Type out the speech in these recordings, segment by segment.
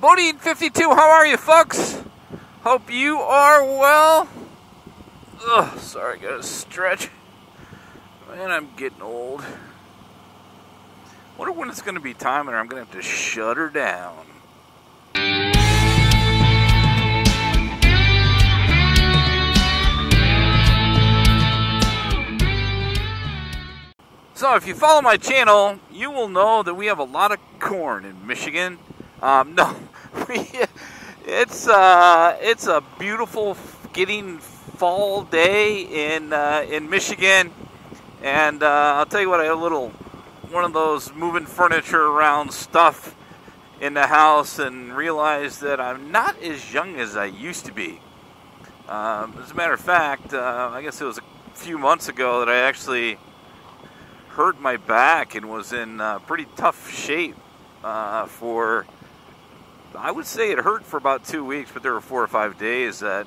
Bodine52, how are you, folks? Hope you are well. Ugh, sorry, gotta stretch. Man, I'm getting old. Wonder when it's gonna be time and I'm gonna have to shut her down. So if you follow my channel, you will know that we have a lot of corn in Michigan. No, it's a beautiful getting fall day in Michigan, and I'll tell you what, I had one of those moving furniture around stuff in the house and realized that I'm not as young as I used to be. As a matter of fact, I guess it was a few months ago that I actually hurt my back and was in pretty tough shape for, I would say it hurt for about 2 weeks, but there were 4 or 5 days that,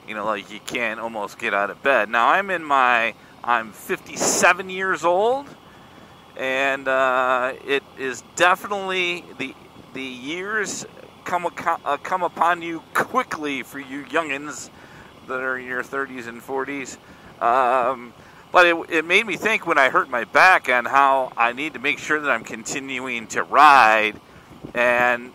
like you can't almost get out of bed. Now I'm 57 years old, and it is definitely the years come upon you quickly for you youngins that are in your 30s and 40s. But it made me think when I hurt my back on how I need to make sure that I'm continuing to ride, and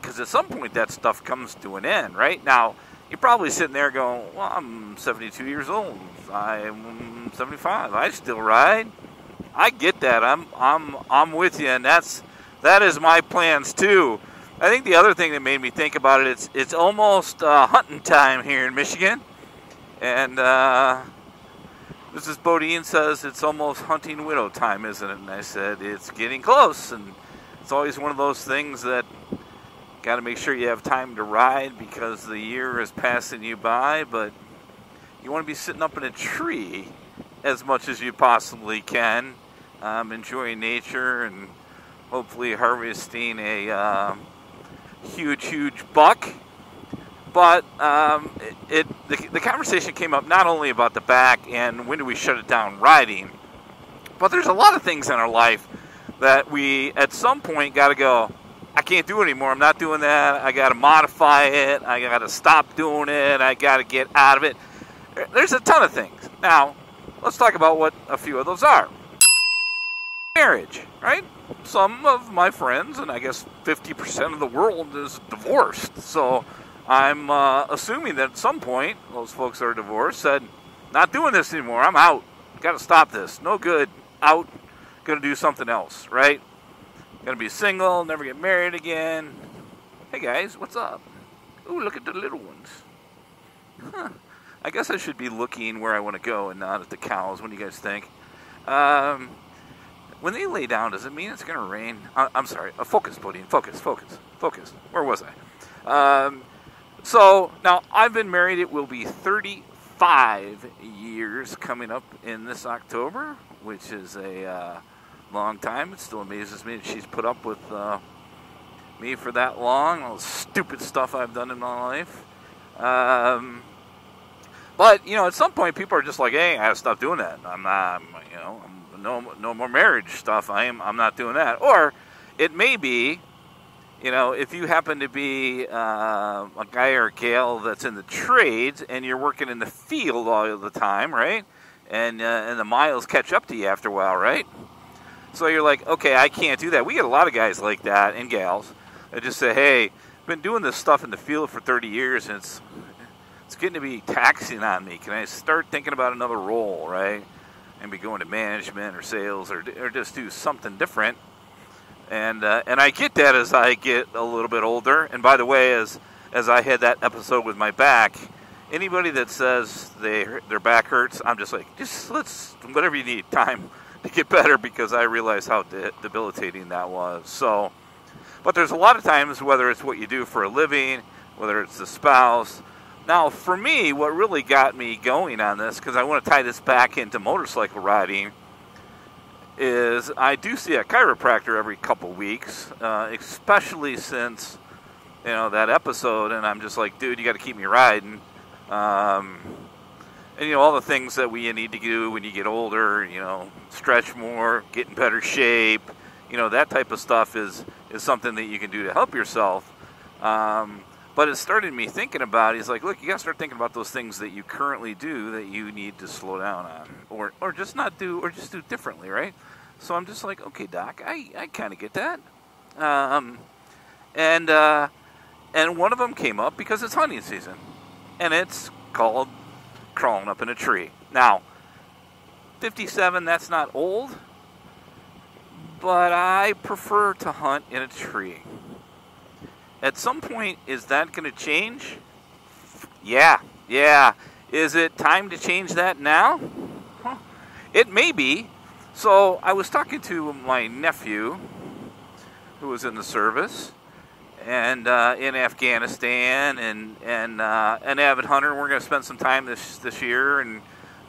because at some point that stuff comes to an end, right? Now, you're probably sitting there going, well, I'm 72 years old. I'm 75. I still ride. I get that. I'm with you, and that is my plans too. I think the other thing that made me think about it, it's almost hunting time here in Michigan, and Mrs. Bodine says it's almost hunting widow time, isn't it? And I said, it's getting close. And it's always one of those things that got to make sure you have time to ride because the year is passing you by. But you want to be sitting up in a tree as much as you possibly can, enjoying nature and hopefully harvesting a huge buck. But the conversation came up not only about the back and when do we shut it down riding, but there's a lot of things in our life that we at some point got to go, I can't do it anymore. I'm not doing that. I got to modify it. I got to stop doing it. I got to get out of it. There's a ton of things. Now, let's talk about what a few of those are. Marriage, right? Some of my friends, and I guess 50% of the world is divorced. So I'm assuming that at some point, those folks that are divorced said, not doing this anymore, I'm out. Got to stop this. No good. Out. Going to do something else, right? Going to be single, never get married again. Hey guys, what's up? Ooh, look at the little ones. Huh. I guess I should be looking where I want to go and not at the cows. What do you guys think? When they lay down, does it mean it's going to rain? I'm sorry. Focus, Bodine. Focus. Where was I? So, now, I've been married. It will be 35 years coming up in this October, which is a long time. It still amazes me that she's put up with me for that long. All the stupid stuff I've done in my life. But, at some point, people are just like, hey, I gotta stop doing that. I'm not, no more marriage stuff. I'm not doing that. Or it may be, if you happen to be a guy or a gal that's in the trades and you're working in the field all the time, right? And the miles catch up to you after a while, right? So you're like, okay, I can't do that. We get a lot of guys like that, and gals, that just say, hey, I've been doing this stuff in the field for 30 years, and it's getting to be taxing on me. Can I start thinking about another role, right? And be going to management or sales or just do something different. And I get that as I get a little bit older. And by the way, as I had that episode with my back, anybody that says their back hurts, I'm just like, let's whatever you need time to get better, because I realize how debilitating that was. So, but there's a lot of times, whether it's what you do for a living, whether it's the spouse. Now, for me, what really got me going on this, because I want to tie this back into motorcycle riding, is I do see a chiropractor every couple weeks, especially since, that episode, and I'm just like, dude, you got to keep me riding. And, all the things that we need to do when you get older, stretch more, get in better shape, that type of stuff is is something that you can do to help yourself. But it started me thinking about, he's like, look, you got to start thinking about those things that you currently do that you need to slow down on, or just not do, or just do differently, right? So I'm just like, okay, Doc, I kind of get that. And one of them came up because it's hunting season, and it's called crawling up in a tree. Now, 57, that's not old, but I prefer to hunt in a tree. At some point, is that going to change? Yeah. Is it time to change that now? Huh. It may be. So I was talking to my nephew, who was in the service, and in Afghanistan, and an avid hunter. We're going to spend some time this year, and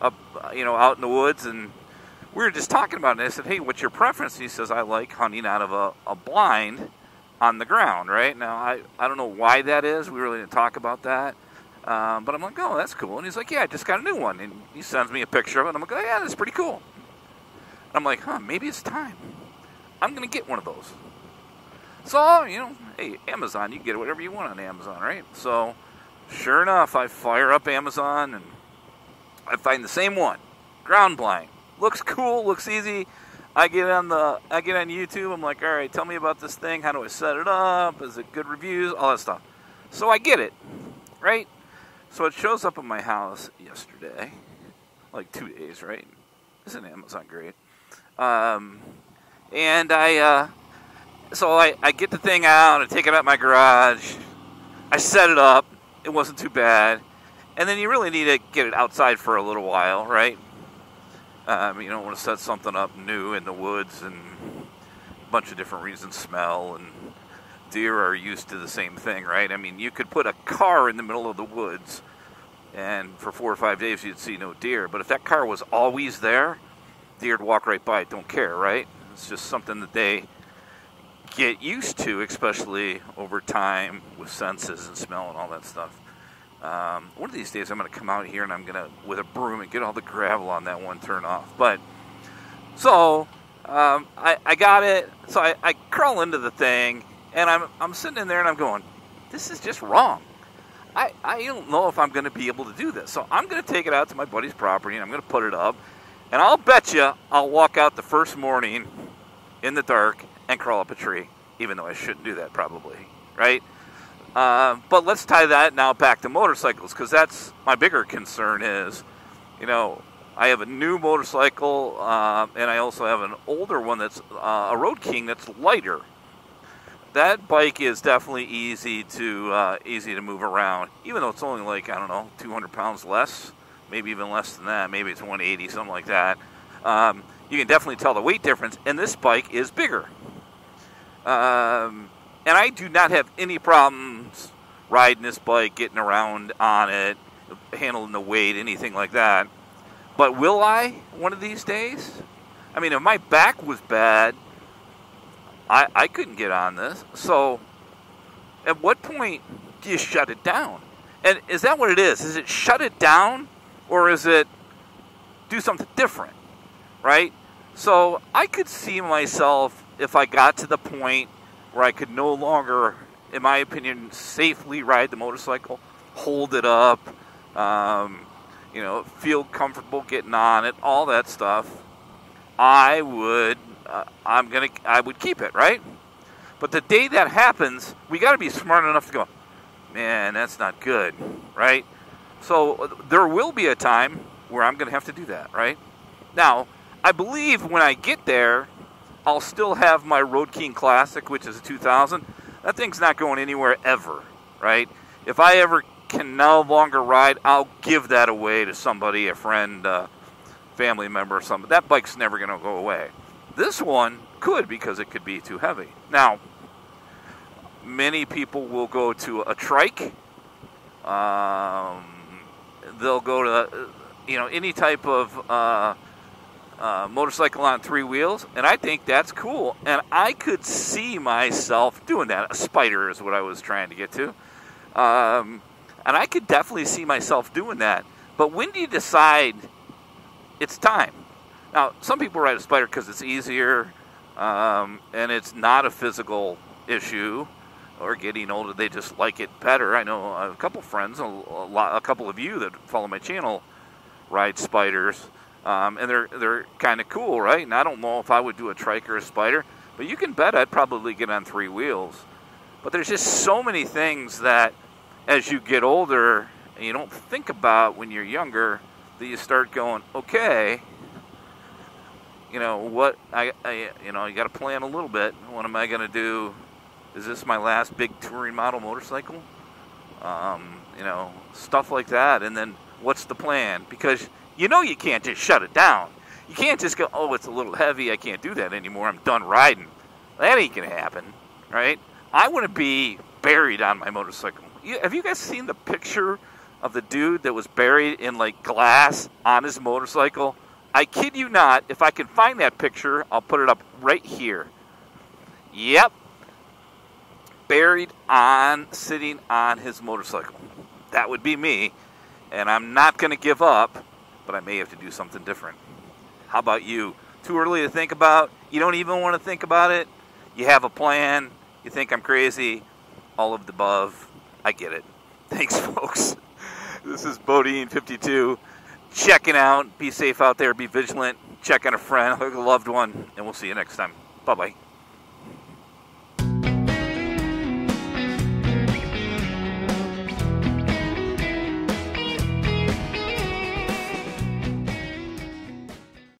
up, out in the woods, and we were just talking about it. And I said, "Hey, what's your preference?" And he says, "I like hunting out of a blind on the ground." Right now, I don't know why that is. We really didn't talk about that, but I'm like, "Oh, that's cool." And he's like, "Yeah, I just got a new one," and he sends me a picture of it. And I'm like, "Oh, yeah, that's pretty cool." And I'm like, maybe it's time. I'm going to get one of those. So, hey, Amazon, you can get whatever you want on Amazon, right? So, sure enough, I fire up Amazon, and I find the same one. Ground blind. Looks cool, looks easy. I get on YouTube, I'm like, all right, tell me about this thing. How do I set it up? Is it good reviews? All that stuff. So I get it, right? So it shows up at my house yesterday, like 2 days, right? Isn't Amazon great? And I get the thing out, I take it out my garage, I set it up, it wasn't too bad, and then you really need to get it outside for a little while, right? You don't want to set something up new in the woods, and a bunch of different reasons, smell, and deer are used to the same thing, right? I mean, you could put a car in the middle of the woods, and for 4 or 5 days you'd see no deer, but if that car was always there, deer would walk right by it, don't care, right? It's just something that they get used to, especially over time with senses and smell and all that stuff. One of these days I'm going to come out here and I'm going to, with a broom, and get all the gravel on that one turn off. But, so, I got it, so I crawl into the thing, and I'm sitting in there and I'm going, this is just wrong. I don't know if I'm going to be able to do this. So I'm going to take it out to my buddy's property, and I'm going to put it up. And I'll bet you I'll walk out the first morning in the dark and crawl up a tree, even though I shouldn't do that probably, right? But let's tie that now back to motorcycles, because that's my bigger concern is, I have a new motorcycle, and I also have an older one that's a Road King that's lighter. That bike is definitely easy to move around, even though it's only like, 200 pounds less. Maybe even less than that. Maybe it's 180, something like that. You can definitely tell the weight difference, and this bike is bigger. And I do not have any problems riding this bike, getting around on it, handling the weight, anything like that. But will I one of these days? I mean, if my back was bad, I couldn't get on this. So at what point do you shut it down? And is that what it is? Is it shut it down? Or is it do something different, right? So I could see myself, if I got to the point where I could no longer, in my opinion, safely ride the motorcycle, hold it up, feel comfortable getting on it, all that stuff, I would keep it, right? But the day that happens, we got to be smart enough to go, man, that's not good, right? So there will be a time where I'm going to have to do that, right? Now, I believe when I get there, I'll still have my Road King Classic, which is a 2000. That thing's not going anywhere ever, right? If I ever can no longer ride, I'll give that away to somebody, a friend, family member or something. That bike's never going to go away. This one could, because it could be too heavy. Now, many people will go to a trike. They'll go to, any type of motorcycle on 3 wheels, and I think that's cool. And I could see myself doing that. A spider is what I was trying to get to. And I could definitely see myself doing that. But when do you decide it's time? Now, some people ride a spider because it's easier, and it's not a physical issue, or getting older, they just like it better. I know a couple friends, a couple of you that follow my channel, ride spiders, and they're kind of cool, right? And I don't know if I would do a trike or a spider, but you can bet I'd probably get on 3 wheels. But there's just so many things that, as you get older, and you don't think about when you're younger, that you start going, okay, you know what? You got to plan a little bit. What am I going to do? Is this my last big touring model motorcycle? You know, stuff like that. And then what's the plan? Because you know you can't just shut it down. You can't just go, oh, it's a little heavy. I can't do that anymore. I'm done riding. That ain't going to happen, right? I want to be buried on my motorcycle. Have you guys seen the picture of the dude that was buried in like glass on his motorcycle? I kid you not. If I can find that picture, I'll put it up right here. Yep. Buried sitting on his motorcycle. That would be me. And I'm not going to give up, but I may have to do something different. How about you? Too early to think about? You don't even want to think about it? You have a plan? You think I'm crazy? All of the above. I get it. Thanks, folks. This is Bodine52. Checking out. Be safe out there. Be vigilant. Check on a friend, a loved one. And we'll see you next time. Bye-bye.